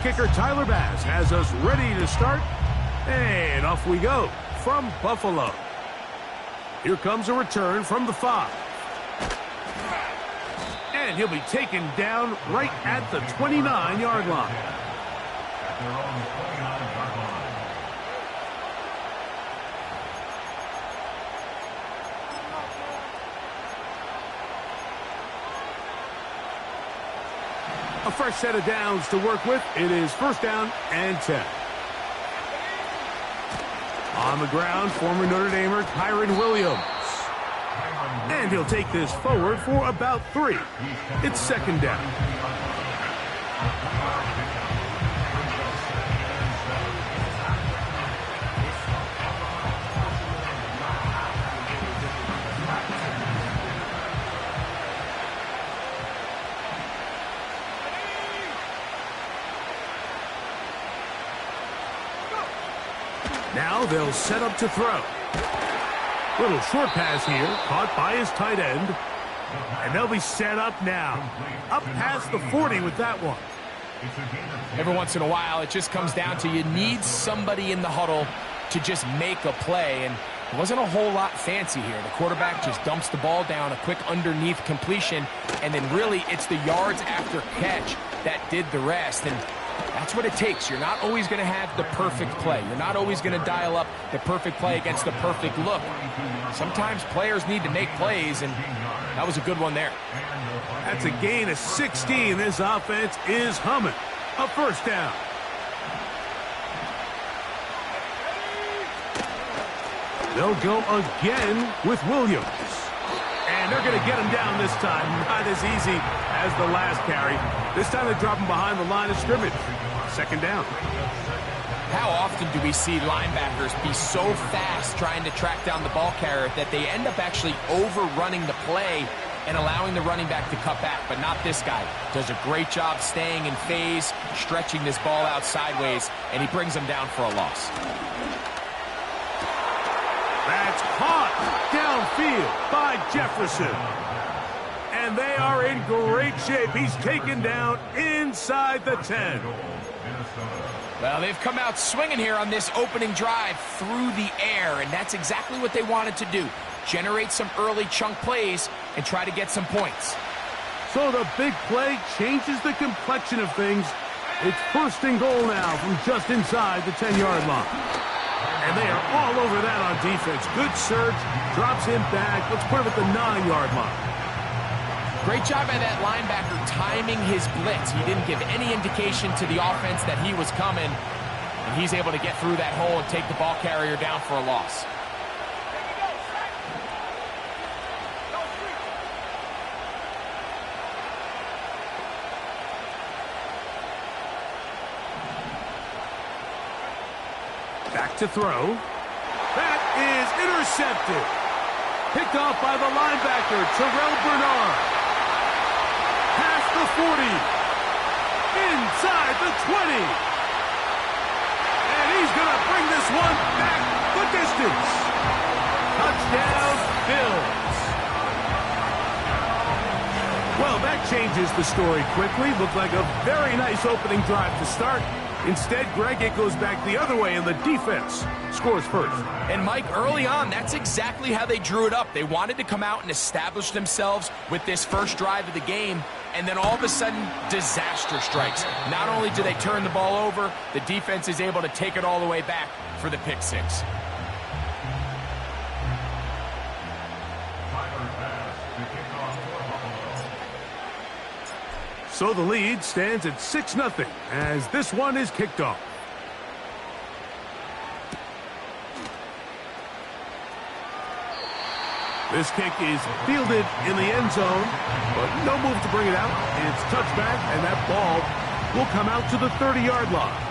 kicker Tyler Bass has us ready to start. And off we go from Buffalo. Here comes a return from the 5. And he'll be taken down right at the 29-yard line. A fresh set of downs to work with. It is first down and 10. On the ground, former Notre Damer Kyron Williams. And he'll take this forward for about 3. It's second down. Now they'll set up to throw. Little short pass here, caught by his tight end. And they'll be set up now. Up past the 40 with that one. Every once in a while, it just comes down to you need somebody in the huddle to just make a play. And it wasn't a whole lot fancy here. The quarterback just dumps the ball down, a quick underneath completion. And then really, it's the yards after catch that did the rest. And that's what it takes. You're not always going to have the perfect play. You're not always going to dial up the perfect play against the perfect look. Sometimes players need to make plays, and that was a good one there. That's a gain of 16. This offense is humming. A first down. They'll go again with Williams. And they're going to get him down this time. Not as easy as the last carry. This time they drop him behind the line of scrimmage. Second down. How often do we see linebackers be so fast trying to track down the ball carrier that they end up actually overrunning the play and allowing the running back to cut back? But not this guy. Does a great job staying in phase, stretching this ball out sideways, and he brings him down for a loss. That's caught downfield by Jefferson. And they are in great shape. He's taken down inside the 10. Well, they've come out swinging here on this opening drive through the air, and that's exactly what they wanted to do. Generate some early chunk plays and try to get some points. So the big play changes the complexion of things. It's first and goal now from just inside the 10-yard line. And they are all over that on defense. Good surge, drops him back. Let's put him at the 9-yard line. Great job by that linebacker timing his blitz. He didn't give any indication to the offense that he was coming. And he's able to get through that hole and take the ball carrier down for a loss. Back to throw. That is intercepted. Picked off by the linebacker, Terrell Bernard. Past the 40. Inside the 20. And he's going to bring this one back the distance. Touchdown, Bills. Well, that changes the story quickly. Looked like a very nice opening drive to start. Instead, Greg, it goes back the other way, and the defense scores first. And, Mike, early on, that's exactly how they drew it up. They wanted to come out and establish themselves with this first drive of the game, and then all of a sudden, disaster strikes. Not only do they turn the ball over, the defense is able to take it all the way back for the pick six. So the lead stands at 6-0 as this one is kicked off. This kick is fielded in the end zone, but no move to bring it out. It's touchback, and that ball will come out to the 30-yard line.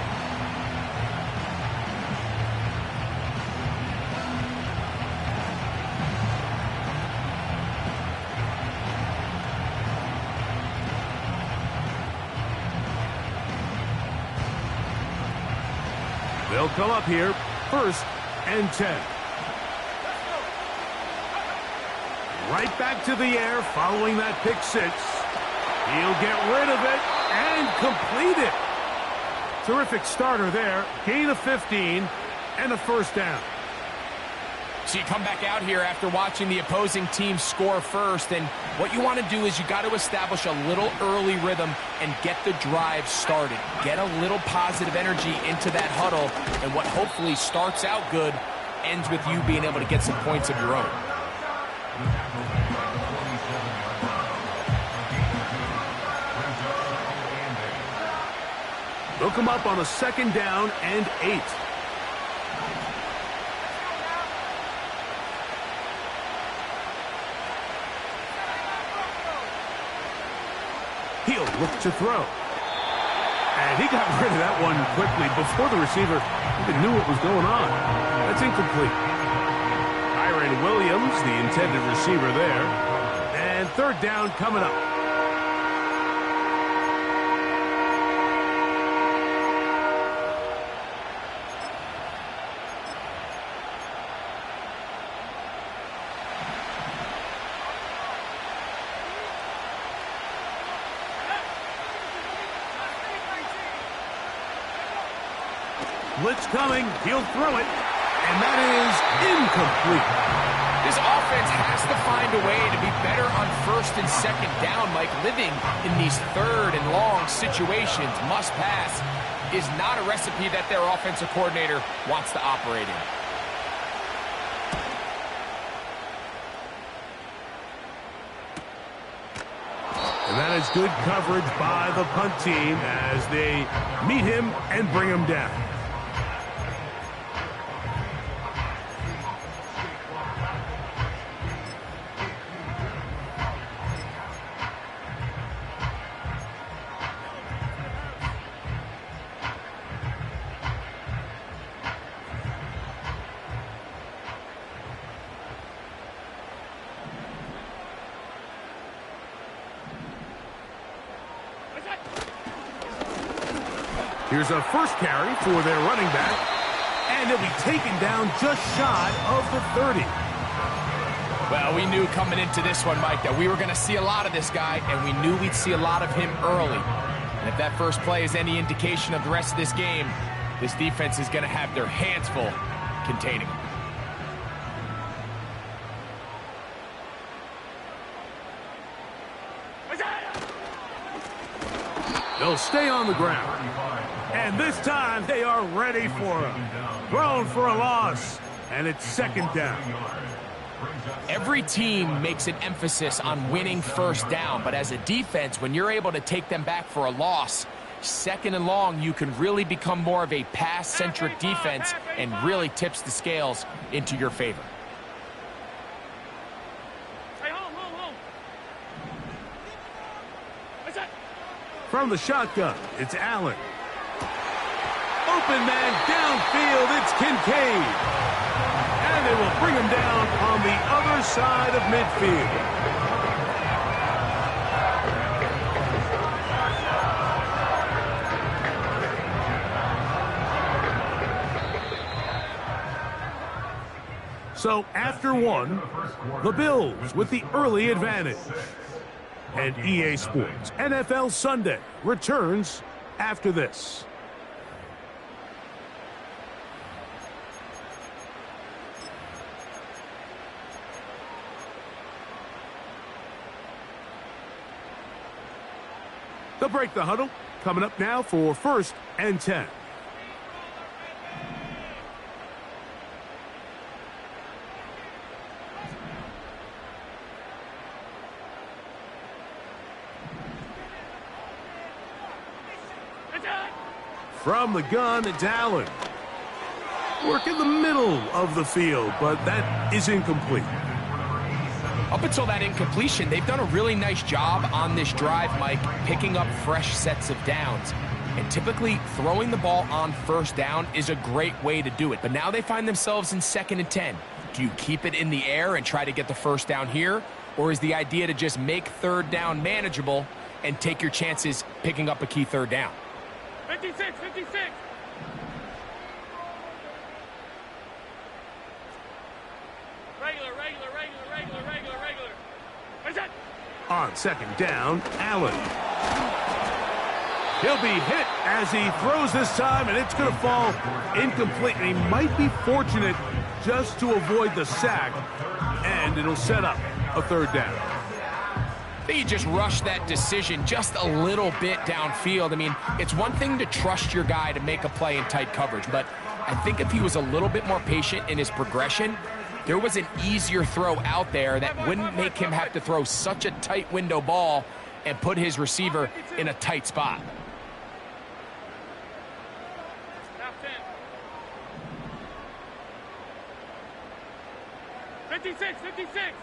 They'll come up here, first and 10. Right back to the air following that pick six. He'll get rid of it and complete it. Terrific starter there. Gain of 15 and a first down. So you come back out here after watching the opposing team score first, and what you want to do is you got to establish a little early rhythm and get the drive started. Get a little positive energy into that huddle, and what hopefully starts out good ends with you being able to get some points of your own. They'll come up on a 2nd down and 8. He'll look to throw. And he got rid of that one quickly before the receiver even knew what was going on. That's incomplete. Kyron Williams, the intended receiver there. And 3rd down coming up. Blitz coming. He'll throw it. And that is incomplete. This offense has to find a way to be better on 1st and 2nd down, Mike. Living in these 3rd and long situations, must pass, is not a recipe that their offensive coordinator wants to operate in. And that is good coverage by the punt team as they meet him and bring him down. Here's a first carry for their running back, and he'll be taken down just shy of the 30. Well, we knew coming into this one, Mike, that we were going to see a lot of this guy, and we knew we'd see a lot of him early. And if that first play is any indication of the rest of this game, this defense is going to have their hands full containing him. They'll stay on the ground. And this time they are ready for him. Thrown for a loss. And it's 2nd down. Every team makes an emphasis on winning 1st down, but as a defense, when you're able to take them back for a loss, 2nd and long, you can really become more of a pass-centric defense and really tips the scales into your favor. From the shotgun, it's Allen. Open man downfield, it's Kincaid. And they will bring him down on the other side of midfield. So after one, the Bills with the early advantage. And EA Sports NFL Sunday returns after this. They'll break the huddle. Coming up now for 1st and 10. From the gun, it's Allen. Work in the middle of the field, but that is incomplete. Up until that incompletion, they've done a really nice job on this drive, Mike, picking up fresh sets of downs. And typically, throwing the ball on 1st down is a great way to do it. But now they find themselves in 2nd and 10. Do you keep it in the air and try to get the 1st down here? Or is the idea to just make 3rd down manageable and take your chances picking up a key 3rd down? 56, 56. Regular. On 2nd down, Allen. He'll be hit as he throws this time, and it's going to fall incomplete. And he might be fortunate just to avoid the sack, and it'll set up a third down. I think you just rushed that decision just a little bit downfield. I mean, it's one thing to trust your guy to make a play in tight coverage, but I think if he was a little bit more patient in his progression, there was an easier throw out there that wouldn't make him have to throw such a tight window ball and put his receiver in a tight spot. Half 10. 56, 56.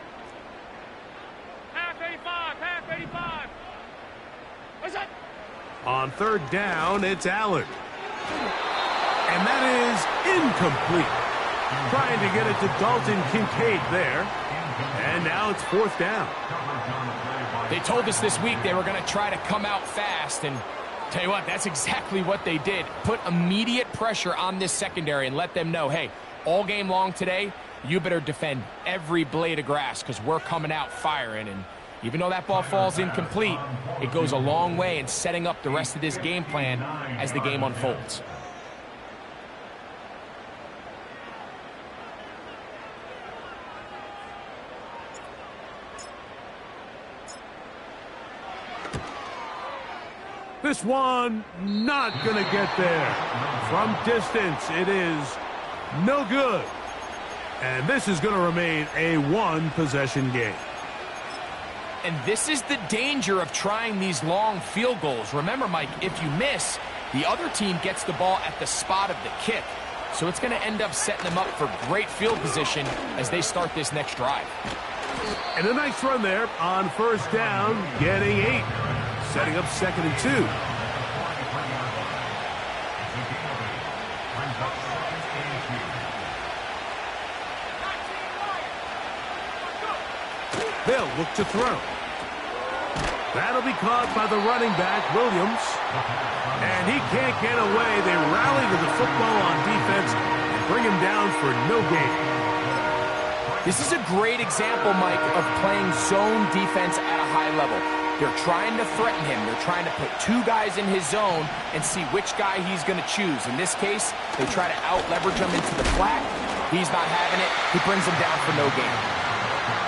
Half 85, half 85. What's that? On third down, it's Allen. And that is incomplete. Trying to get it to Dalton Kincaid there. And now it's fourth down. They told us this week they were going to try to come out fast, and tell you what, that's exactly what they did. Put immediate pressure on this secondary and let them know, hey, all game long today, you better defend every blade of grass because we're coming out firing. And even though that ball falls incomplete, it goes a long way in setting up the rest of this game plan as the game unfolds. This one not going to get there. From distance, it is no good. And this is going to remain a one-possession game. And this is the danger of trying these long field goals. Remember, Mike, if you miss, the other team gets the ball at the spot of the kick. So it's going to end up setting them up for great field position as they start this next drive. And a nice run there on first down, getting 8. Setting up 2nd and 2. They'll look to throw. That'll be caught by the running back, Williams. And he can't get away. They rally to the football on defense and bring him down for no gain. This is a great example, Mike, of playing zone defense at a high level. They're trying to threaten him. They're trying to put 2 guys in his zone and see which guy he's going to choose. In this case, they try to out-leverage him into the flat. He's not having it. He brings him down for no gain.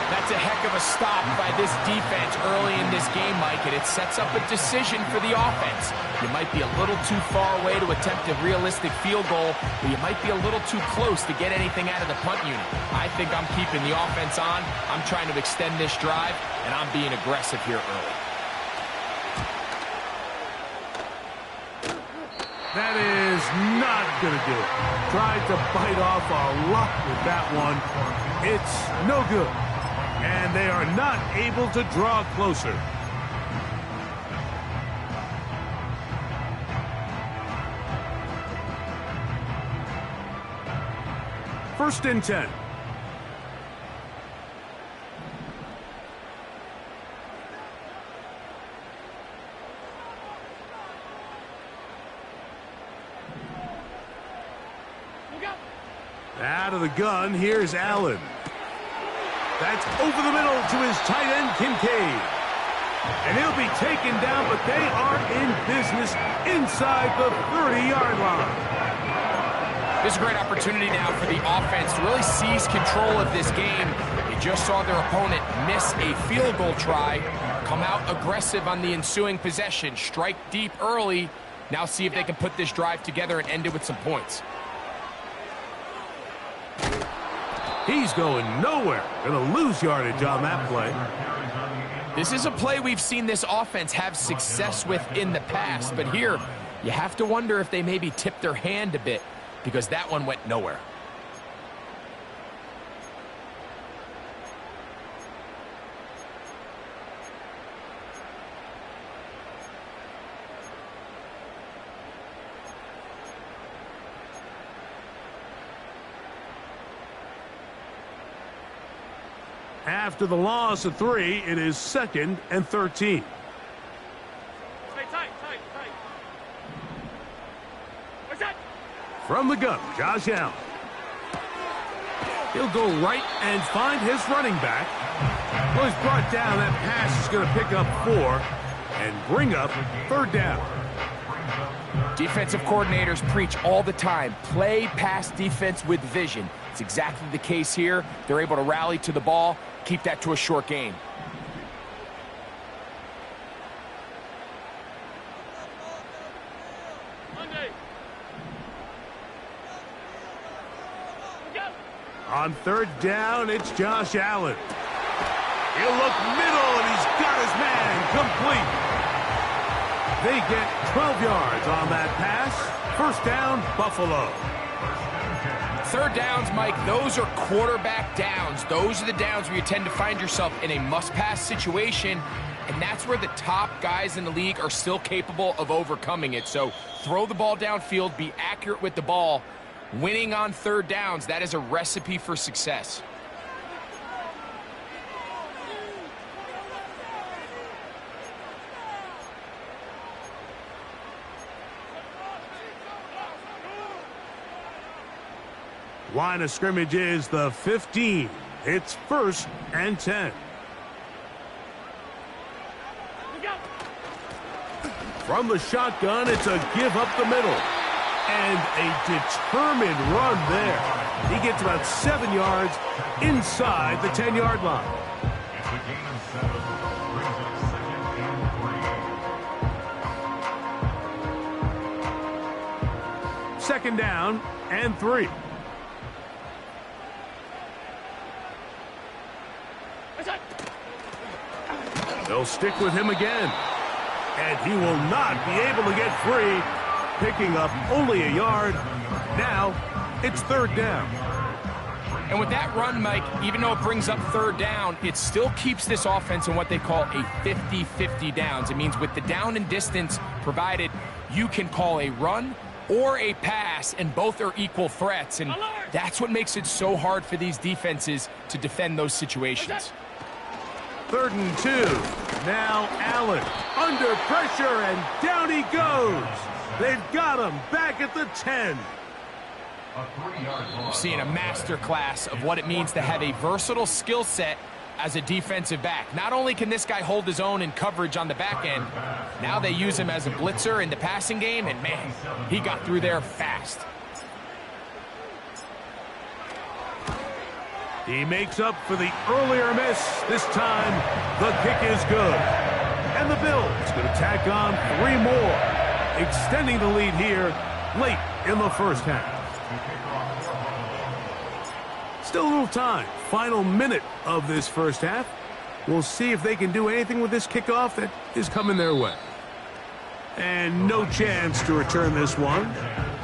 That's a heck of a stop by this defense early in this game, Mike, and it sets up a decision for the offense. You might be a little too far away to attempt a realistic field goal, but you might be a little too close to get anything out of the punt unit. I think I'm keeping the offense on. I'm trying to extend this drive, and I'm being aggressive here early. That is not going to do it. Tried to bite off a lot with that one. It's no good. And they are not able to draw closer. First and 10. Out of the gun, here's Allen. That's over the middle to his tight end, Kincaid. And he'll be taken down, but they are in business inside the 30-yard line. This is a great opportunity now for the offense to really seize control of this game. They just saw their opponent miss a field goal try, come out aggressive on the ensuing possession, strike deep early. Now see if they can put this drive together and end it with some points. He's going nowhere. Going to lose yardage on that play. This is a play we've seen this offense have success with in the past, but here you have to wonder if they maybe tipped their hand a bit because that one went nowhere. After the loss of 3, it is 2nd and 13. Tight. What's that? From the gun, Josh Allen. He'll go right and find his running back. Well, he's brought down. That pass is going to pick up 4 and bring up 3rd down. Defensive coordinators preach all the time, play pass defense with vision. It's exactly the case here. They're able to rally to the ball, keep that to a short game. On third down, it's Josh Allen. He'll look middle, and he's got his man complete. They get 12 yards on that pass. First down, Buffalo. Third downs, Mike, those are quarterback downs. Those are the downs where you tend to find yourself in a must-pass situation, and that's where the top guys in the league are still capable of overcoming it. So throw the ball downfield, be accurate with the ball. Winning on third downs, that is a recipe for success. Line of scrimmage is the 15. It's 1st and 10. From the shotgun, it's a give up the middle. And a determined run there. He gets about 7 yards inside the 10-yard line. Second down and 3. They'll stick with him again. And he will not be able to get free. Picking up only a yard. Now, it's third down. And with that run, Mike, even though it brings up third down, it still keeps this offense in what they call a 50-50 downs. It means with the down and distance provided, you can call a run or a pass, and both are equal threats. And that's what makes it so hard for these defenses to defend those situations. 3rd and 2. Now Allen under pressure, and down he goes. They've got him back at the 10. We're seeing a master class of what it means to have a versatile skill set as a defensive back. Not only can this guy hold his own in coverage on the back end, now they use him as a blitzer in the passing game, and man, he got through there fast. He makes up for the earlier miss. This time, the kick is good. And the Bills going to tack on 3 more, extending the lead here late in the first half. Still a little time. Final minute of this first half. We'll see if they can do anything with this kickoff that is coming their way. And no chance to return this one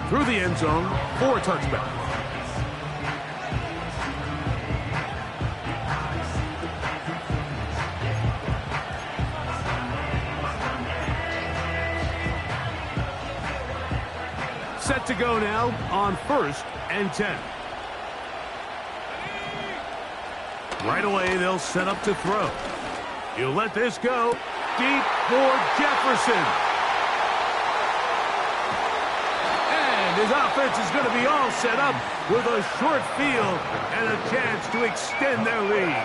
through the end zone for a touchback. Set to go now on 1st and 10. Right away, they'll set up to throw. He'll let this go deep for Jefferson. And his offense is going to be all set up with a short field and a chance to extend their lead.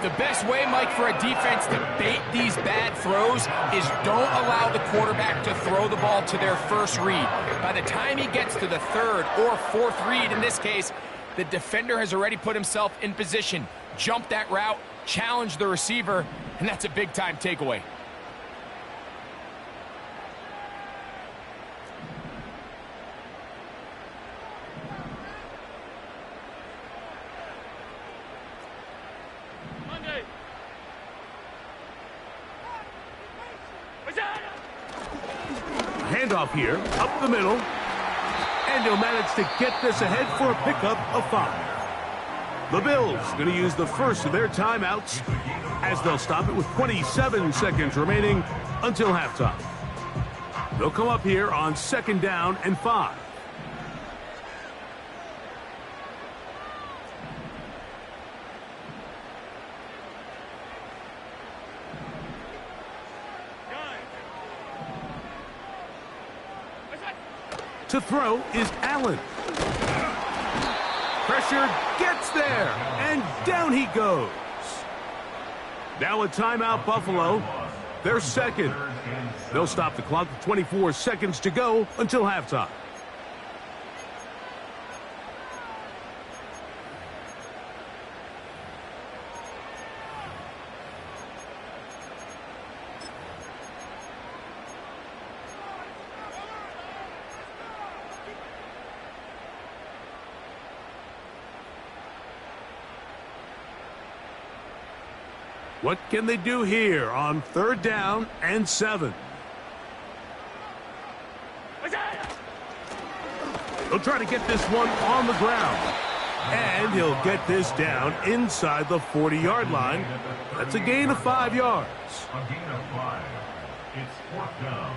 The best way, Mike, for a defense to bait these bad throws is don't allow the quarterback to throw the ball to their first read. By the time he gets to the 3rd or 4th read, in this case, the defender has already put himself in position, jump that route, challenge the receiver, and that's a big-time takeaway. Handoff here, up the middle. And he'll manage to get this ahead for a pickup of 5. The Bills going to use the first of their timeouts as they'll stop it with 27 seconds remaining until halftime. They'll come up here on 2nd down and 5. To throw is Allen. Pressure gets there, and down he goes. Now a timeout, Buffalo. Their 2nd. They'll stop the clock with 24 seconds to go until halftime. What can they do here on 3rd down and 7? He'll try to get this one on the ground. And he'll get this down inside the 40-yard line. That's a gain of 5 yards. A gain of 5. It's 4th down.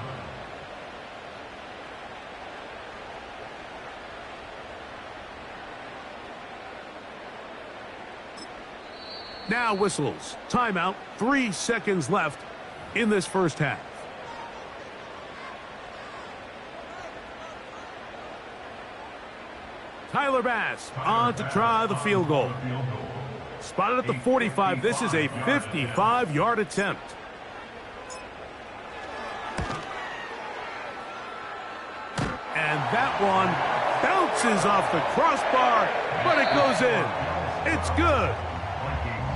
Now whistles. Timeout. 3 seconds left in this first half. Tyler Bass on to try the field goal. Spotted at the 45. This is a 55-yard attempt. And that one bounces off the crossbar, but it goes in. It's good.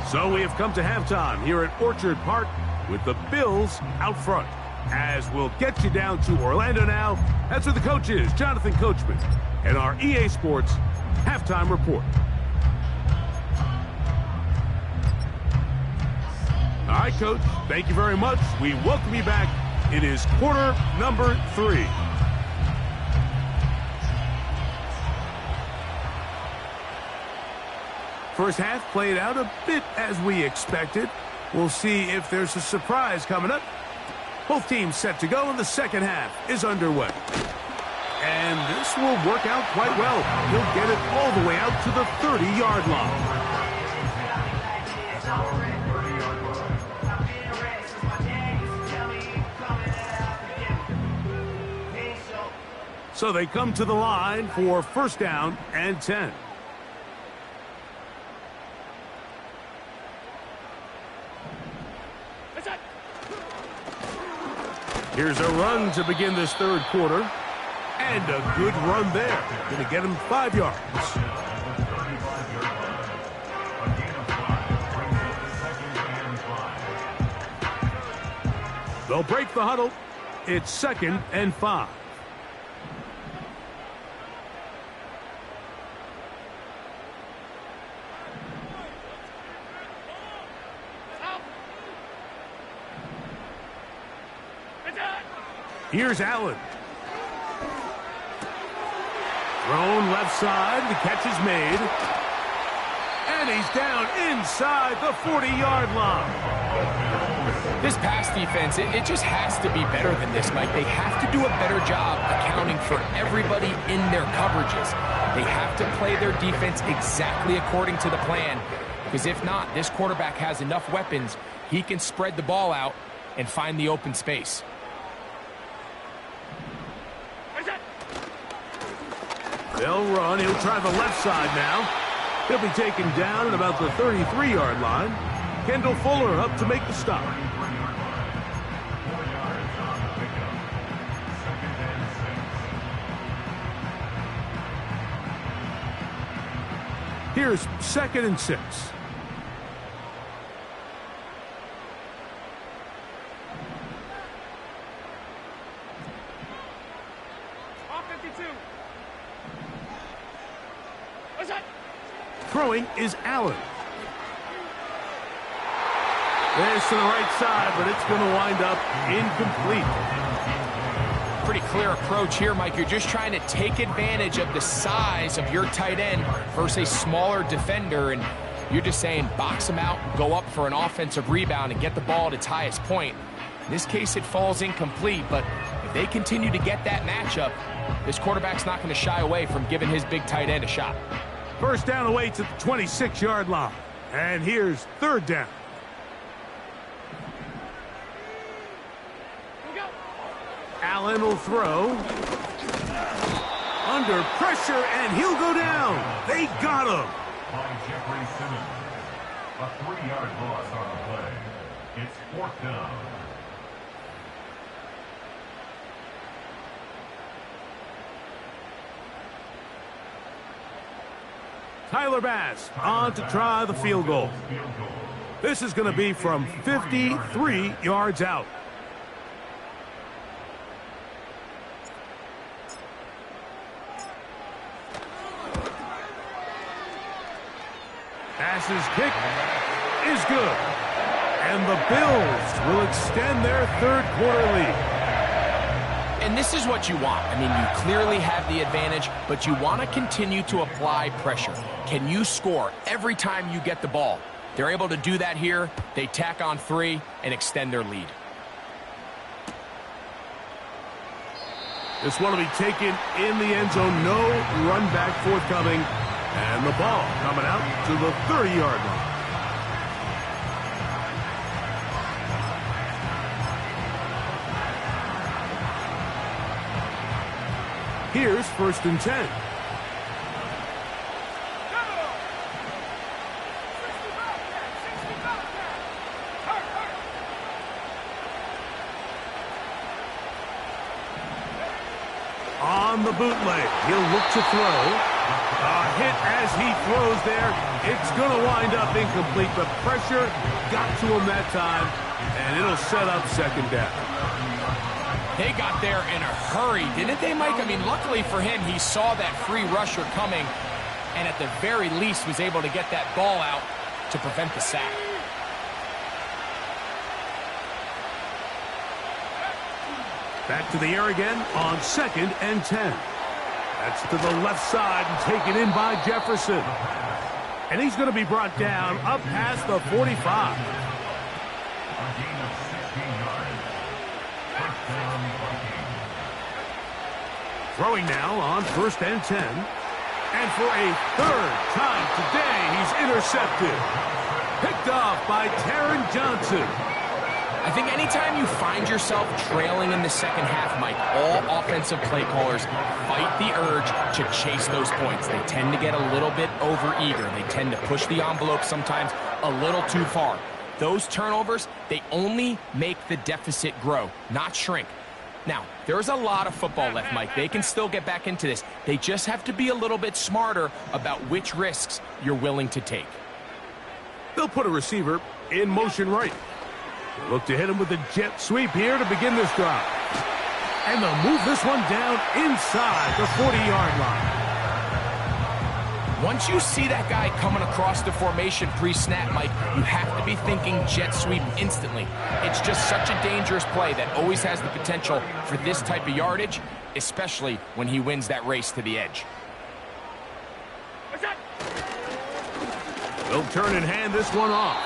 So we have come to halftime here at Orchard Park with the Bills out front. As we'll get you down to Orlando now, that's where the coach is, Jonathan Coachman, and our EA Sports halftime report. All right, Coach, thank you very much. We welcome you back. It is quarter number 3. First half played out a bit as we expected. We'll see if there's a surprise coming up. Both teams set to go, and the second half is underway. And this will work out quite well. He'll get it all the way out to the 30-yard line. So they come to the line for 1st down and 10. Here's a run to begin this 3rd quarter. And a good run there. Going to get him 5 yards. They'll break the huddle. It's 2nd and 5. Here's Allen. Thrown left side. The catch is made. And he's down inside the 40-yard line. This pass defense, it just has to be better than this, Mike. They have to do a better job accounting for everybody in their coverages. They have to play their defense exactly according to the plan, because if not, this quarterback has enough weapons. He can spread the ball out and find the open space. They'll run. He'll try the left side now. He'll be taken down at about the 33-yard line. Kendall Fuller up to make the stop. Here's 2nd and 6. Throwing is Allen. There's to the right side, but it's going to wind up incomplete. Pretty clear approach here, Mike. You're just trying to take advantage of the size of your tight end versus a smaller defender, and you're just saying box him out, go up for an offensive rebound, and get the ball at its highest point. In this case, it falls incomplete, but if they continue to get that matchup, this quarterback's not going to shy away from giving his big tight end a shot. 1st down away to the 26-yard line. And here's 3rd down. Allen will throw. Under pressure, and he'll go down. They got him. By Jeffrey Simmons. A 3-yard loss on the play. It's 4th down. Tyler Bass on to try the field goal. This is going to be from 53 yards out. Bass's kick is good. And the Bills will extend their third quarter lead. And this is what you want. I mean, you clearly have the advantage, but you want to continue to apply pressure. Can you score every time you get the ball? They're able to do that here. They tack on 3 and extend their lead. This one will be taken in the end zone. No run back forthcoming. And the ball coming out to the 30-yard line. Here's 1st and 10. On the bootleg, he'll look to throw. A hit as he throws there. It's going to wind up incomplete, but pressure got to him that time, and it'll set up 2nd down. They got there in a hurry, didn't they, Mike? I mean, luckily for him, he saw that free rusher coming and at the very least was able to get that ball out to prevent the sack. Back to the air again on 2nd and 10. That's to the left side and taken in by Jefferson. And he's going to be brought down up past the 45. Throwing now on 1st and 10. And for a 3rd time today, he's intercepted. Picked off by Taron Johnson. I think anytime you find yourself trailing in the second half, Mike, all offensive play callers fight the urge to chase those points. They tend to get a little bit overeager. They tend to push the envelope sometimes a little too far. Those turnovers, they only make the deficit grow, not shrink. Now, there's a lot of football left, Mike. They can still get back into this. They just have to be a little bit smarter about which risks you're willing to take. They'll put a receiver in motion right. Look to hit him with a jet sweep here to begin this drive. And they'll move this one down inside the 40-yard line. Once you see that guy coming across the formation pre-snap, Mike, you have to be thinking jet sweep instantly. It's just such a dangerous play that always has the potential for this type of yardage, especially when he wins that race to the edge. They'll turn and hand this one off.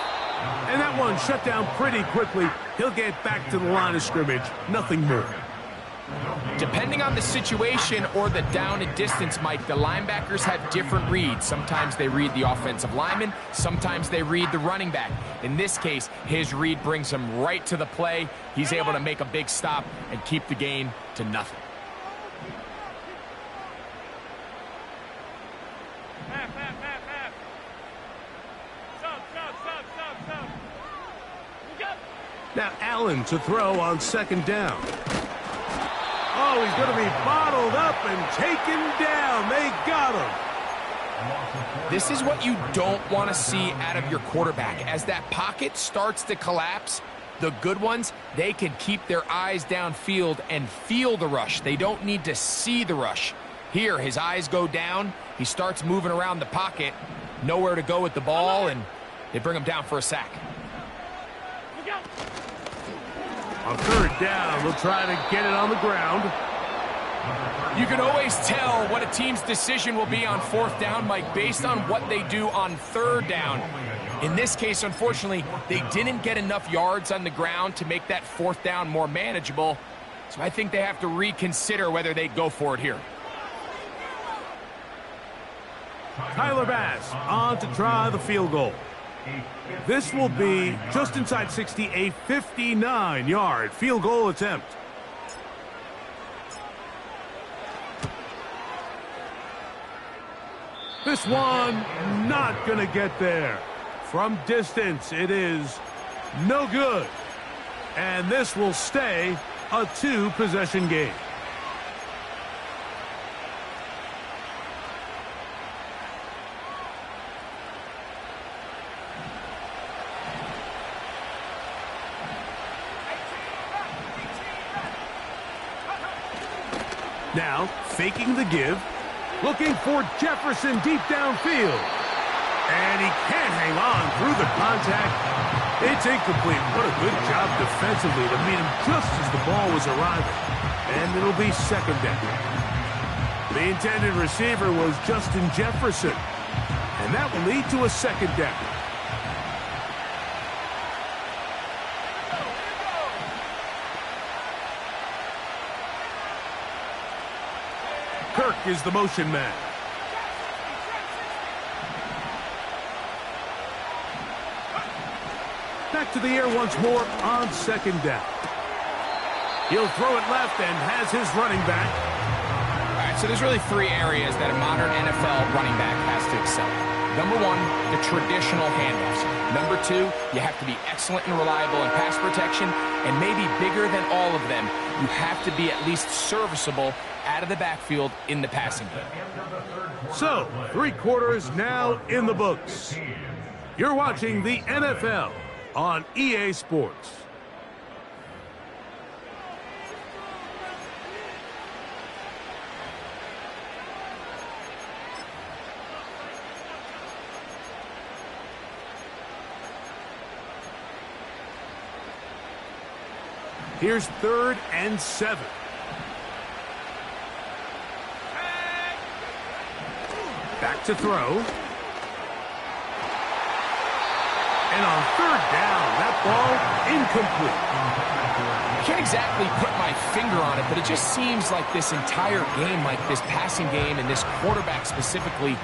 And that one shut down pretty quickly. He'll get back to the line of scrimmage. Nothing more. Depending on the situation or the down and distance, Mike, the linebackers have different reads. Sometimes they read the offensive lineman. Sometimes they read the running back. In this case, his read brings him right to the play. He's able to make a big stop and keep the gain to nothing. Now Allen to throw on 2nd down. Oh, he's going to be bottled up and taken down. They got him. This is what you don't want to see out of your quarterback. As that pocket starts to collapse, the good ones, they can keep their eyes downfield and feel the rush. They don't need to see the rush. Here, his eyes go down. He starts moving around the pocket. Nowhere to go with the ball, and they bring him down for a sack. On 3rd down, we'll try to get it on the ground. You can always tell what a team's decision will be on 4th down, Mike, based on what they do on 3rd down. In this case, unfortunately, they didn't get enough yards on the ground to make that 4th down more manageable. So I think they have to reconsider whether they go for it here. Tyler Bass on to try the field goal. This will be just inside 60, a 59-yard field goal attempt. This one not going to get there. From distance, it is no good. And this will stay a 2-possession game. Now, faking the give. Looking for Jefferson deep downfield. And he can't hang on through the contact. It's incomplete. What a good job defensively to meet him just as the ball was arriving. And it'll be second down. The intended receiver was Justin Jefferson. And that will lead to a second down. Kirk is the motion man. Back to the air once more on second down. He'll throw it left and has his running back. All right, so there's really three areas that a modern NFL running back has to excel at. Number one, the traditional handoffs. Number two, you have to be excellent and reliable in pass protection. And maybe bigger than all of them, you have to be at least serviceable out of the backfield in the passing game. So, 3 quarters now in the books. You're watching the NFL on EA Sports. Here's 3rd and 7. Back to throw. And on 3rd down, that ball incomplete. I can't exactly put my finger on it, but it just seems like this entire game, like this passing game and this quarterback specifically,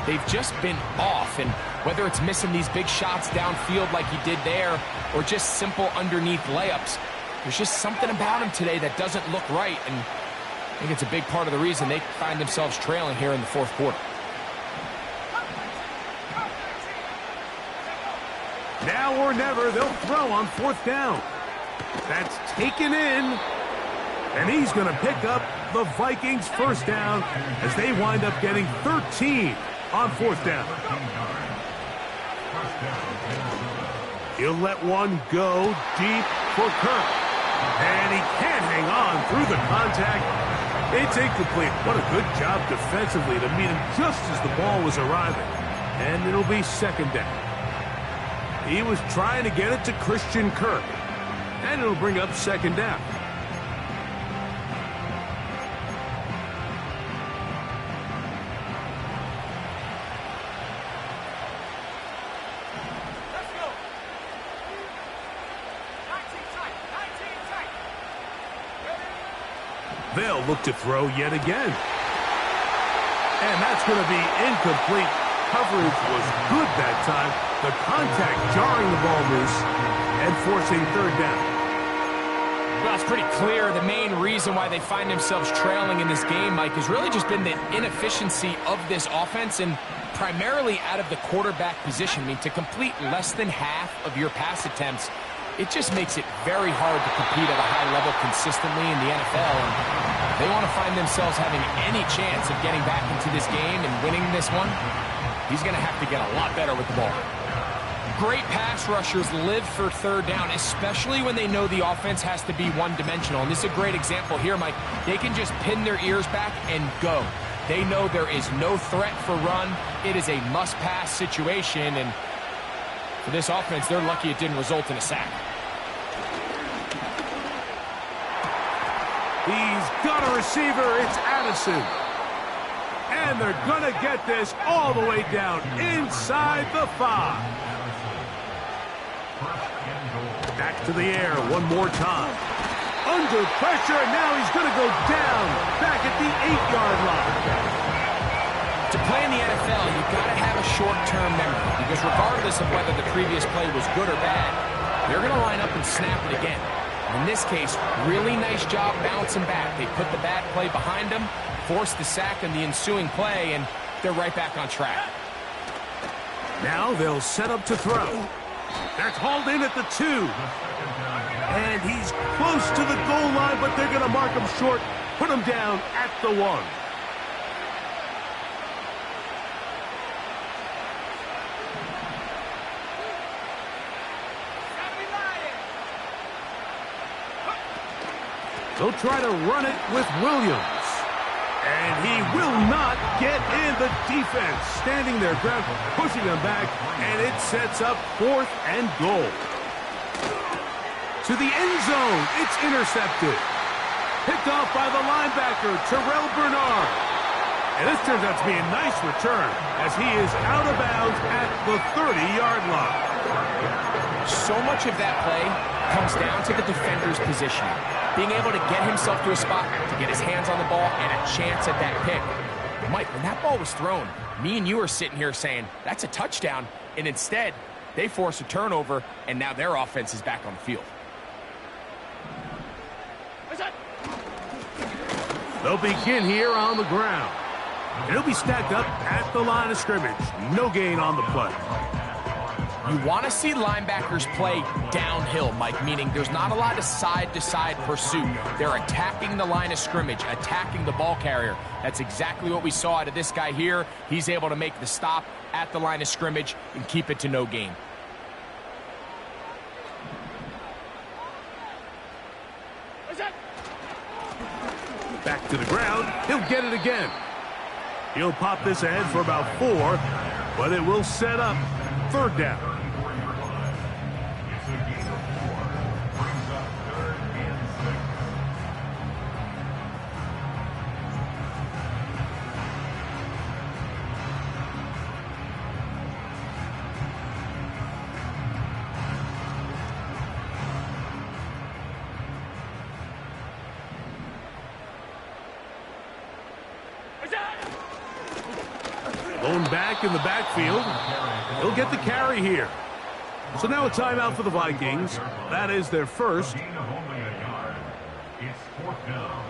they've just been off. And whether it's missing these big shots downfield like he did there or just simple underneath layups, there's just something about him today that doesn't look right. And I think it's a big part of the reason they find themselves trailing here in the 4th quarter. Now or never, they'll throw on 4th down. That's taken in. And he's going to pick up the Vikings' first down as they wind up getting 13 on 4th down. He'll let one go deep for Kirk. And he can't hang on through the contact. It's incomplete. What a good job defensively to meet him just as the ball was arriving. And it'll be second down. He was trying to get it to Christian Kirk. And it'll bring up second down. They'll look to throw yet again. And that's going to be incomplete. Coverage was good that time. The contact jarring the ball loose and forcing 3rd down. Well, it's pretty clear the main reason why they find themselves trailing in this game, Mike, has really just been the inefficiency of this offense and primarily out of the quarterback position. I mean, to complete less than half of your pass attempts, it just makes it very hard to compete at a high level consistently in the NFL. And they want to find themselves having any chance of getting back into this game and winning this one. He's going to have to get a lot better with the ball. Great pass rushers live for 3rd down, especially when they know the offense has to be one-dimensional. And this is a great example here, Mike. They can just pin their ears back and go. They know there is no threat for run. It is a must-pass situation. And for this offense, they're lucky it didn't result in a sack. He's got a receiver. It's Addison. And they're going to get this all the way down inside the 5. Back to the air one more time. Under pressure, and now he's going to go down back at the 8-yard line. To play in the NFL, you've got to have a short-term memory because regardless of whether the previous play was good or bad, they're going to line up and snap it again. In this case, really nice job bouncing back. They put the bad play behind them, forced the sack in the ensuing play, and they're right back on track. Now they'll set up to throw. That's hauled in at the 2. And he's close to the goal line, but they're going to mark him short, put him down at the 1. They'll try to run it with Williams. And he will not get in. The defense standing their ground, pushing them back, and it sets up 4th and goal. To the end zone, it's intercepted. Picked off by the linebacker, Terrell Bernard. And this turns out to be a nice return as he is out of bounds at the 30-yard line. So much of that play comes down to the defender's positioning. Being able to get himself to a spot, to get his hands on the ball, and a chance at that pick. Mike, when that ball was thrown, me and you are sitting here saying, that's a touchdown. And instead, they force a turnover, and now their offense is back on the field. They'll begin here on the ground. It'll be stacked up at the line of scrimmage. No gain on the play. You want to see linebackers play downhill, Mike, meaning there's not a lot of side-to-side pursuit. They're attacking the line of scrimmage, attacking the ball carrier. That's exactly what we saw out of this guy here. He's able to make the stop at the line of scrimmage and keep it to no gain. Back to the ground. He'll get it again. He'll pop this ahead for about 4, but it will set up 3rd down. Lone back in the backfield. He'll get the carry here. So now a timeout for the Vikings. That is their first. It's 4th down.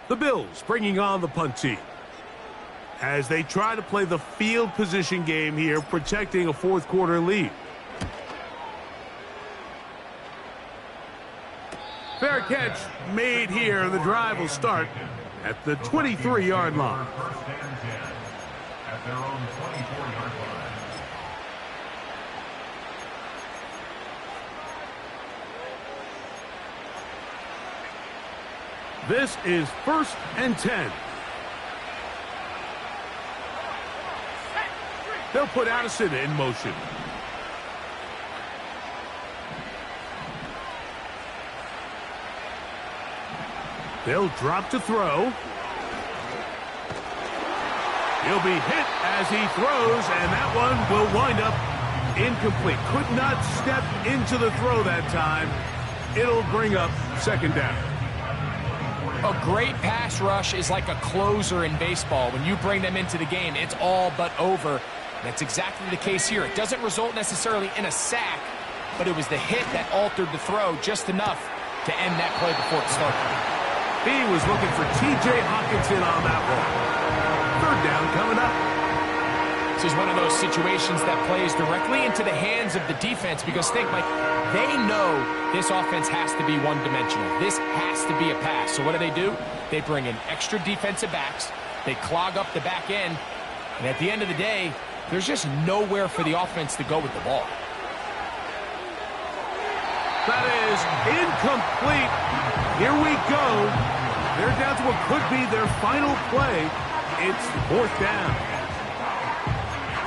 The Bills bringing on the punt team as they try to play the field position game here, protecting a 4th quarter lead. Fair catch made here. The drive will start at the 23-yard line. First and 10 at their own 24-yard line. This is 1st and 10. They'll put Addison in motion. They'll drop to throw. He'll be hit as he throws, and that one will wind up incomplete. Could not step into the throw that time. It'll bring up 2nd down. A great pass rush is like a closer in baseball. When you bring them into the game, it's all but over. That's exactly the case here. It doesn't result necessarily in a sack, but it was the hit that altered the throw just enough to end that play before it started. He was looking for T.J. Hockenson on that one. 3rd down coming up. This is one of those situations that plays directly into the hands of the defense because think, Mike, they know this offense has to be one-dimensional. This has to be a pass. So what do? They bring in extra defensive backs. They clog up the back end. And at the end of the day, there's just nowhere for the offense to go with the ball. That is incomplete. Here we go. They're down to what could be their final play. It's 4th down.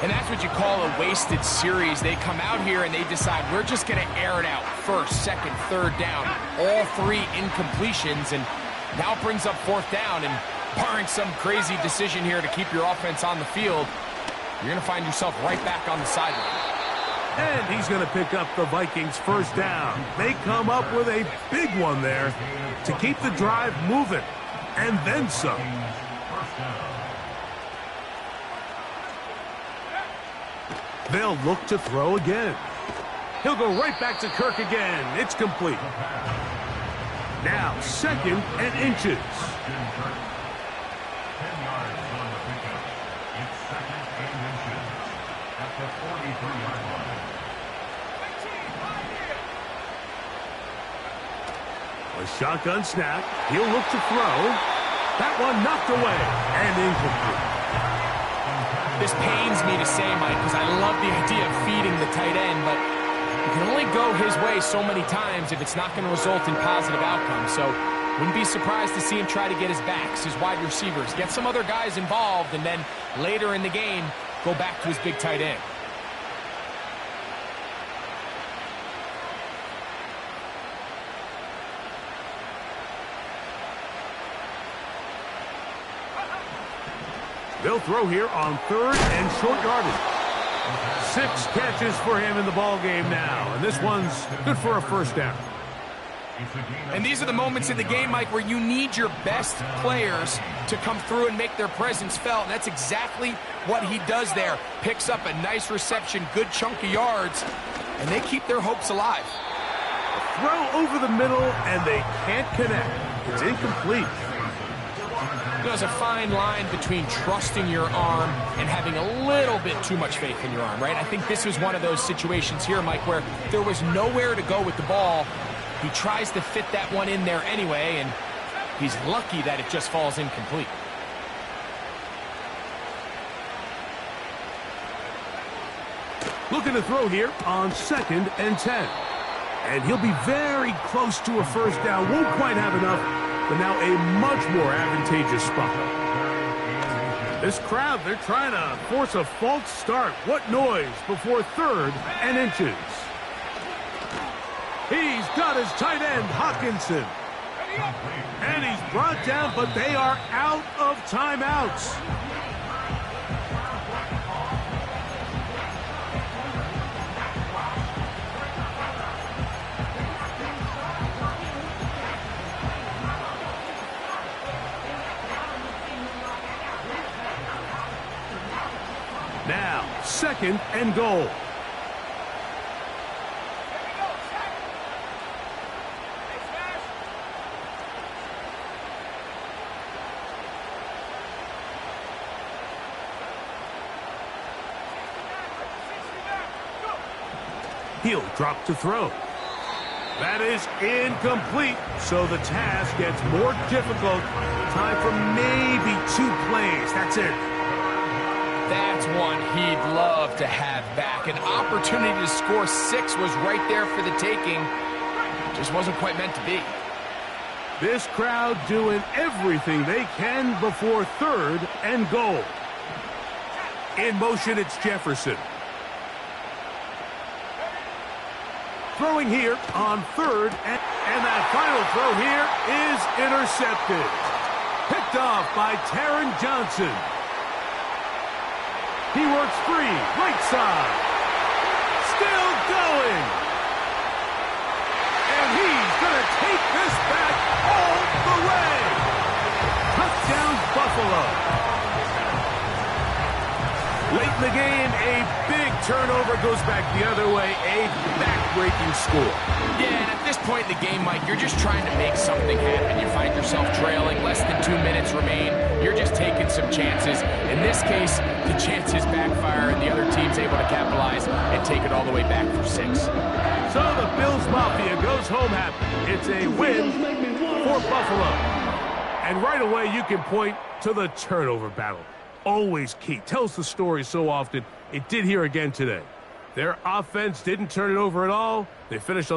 And that's what you call a wasted series. They come out here and they decide we're just going to air it out. 1st, 2nd, 3rd down. All 3 incompletions. And now it brings up 4th down. And barring some crazy decision here to keep your offense on the field, you're going to find yourself right back on the sideline. And he's going to pick up the Vikings' 1st down. They come up with a big one there to keep the drive moving. And then some. They'll look to throw again. He'll go right back to Kirk again. It's complete. Now 2nd and inches. 10 yards on the pickup. It's 2nd and inches at the 43-yard line. A shotgun snap. He'll look to throw. That one knocked away and incomplete. This pains me to say, Mike, because I love the idea of feeding the tight end, but you can only go his way so many times if it's not going to result in positive outcomes. So wouldn't be surprised to see him try to get his backs, his wide receivers, get some other guys involved, and then later in the game, go back to his big tight end. They'll throw here on third and short yardage. 6 catches for him in the ball game now, and this one's good for a first down. And these are the moments in the game, Mike, where you need your best players to come through and make their presence felt. And that's exactly what he does there. Picks up a nice reception, good chunk of yards, and they keep their hopes alive. A throw over the middle, and they can't connect. It's incomplete. There's a fine line between trusting your arm and having a little bit too much faith in your arm, right? I think this was one of those situations here, Mike, where there was nowhere to go with the ball. He tries to fit that one in there anyway, and he's lucky that it just falls incomplete. Looking to throw here on 2nd and 10. And he'll be very close to a first down. Won't quite have enough, but now a much more advantageous spot. This crowd, they're trying to force a false start. What noise before 3rd and inches. He's got his tight end, Hawkinson. And he's brought down, but they are out of timeouts. Now, 2nd and goal. He'll drop to throw. That is incomplete, so the task gets more difficult. Time for maybe 2 plays. That's it. That's one he'd love to have back. An opportunity to score 6 was right there for the taking. Just wasn't quite meant to be. This crowd doing everything they can before 3rd and goal. In motion, it's Jefferson. Throwing here on 3rd, and that final throw here is intercepted. Picked off by Taron Johnson. He works free, right side. Still going. And he's going to take this back all the way. Touchdown, Buffalo. Late in the game, a big turnover goes back the other way. A back-breaking score. Yeah, and at this point in the game, Mike, you're just trying to make something happen. You find yourself trailing, less than 2 minutes remain. You're just taking some chances. In this case, the chances backfire, and the other team's able to capitalize and take it all the way back for 6. So the Bills Mafia goes home happy. It's a win for Buffalo. And right away, you can point to the turnover battle. Always key. Tells the story so often. It did here again today. Their offense didn't turn it over at all. They finished on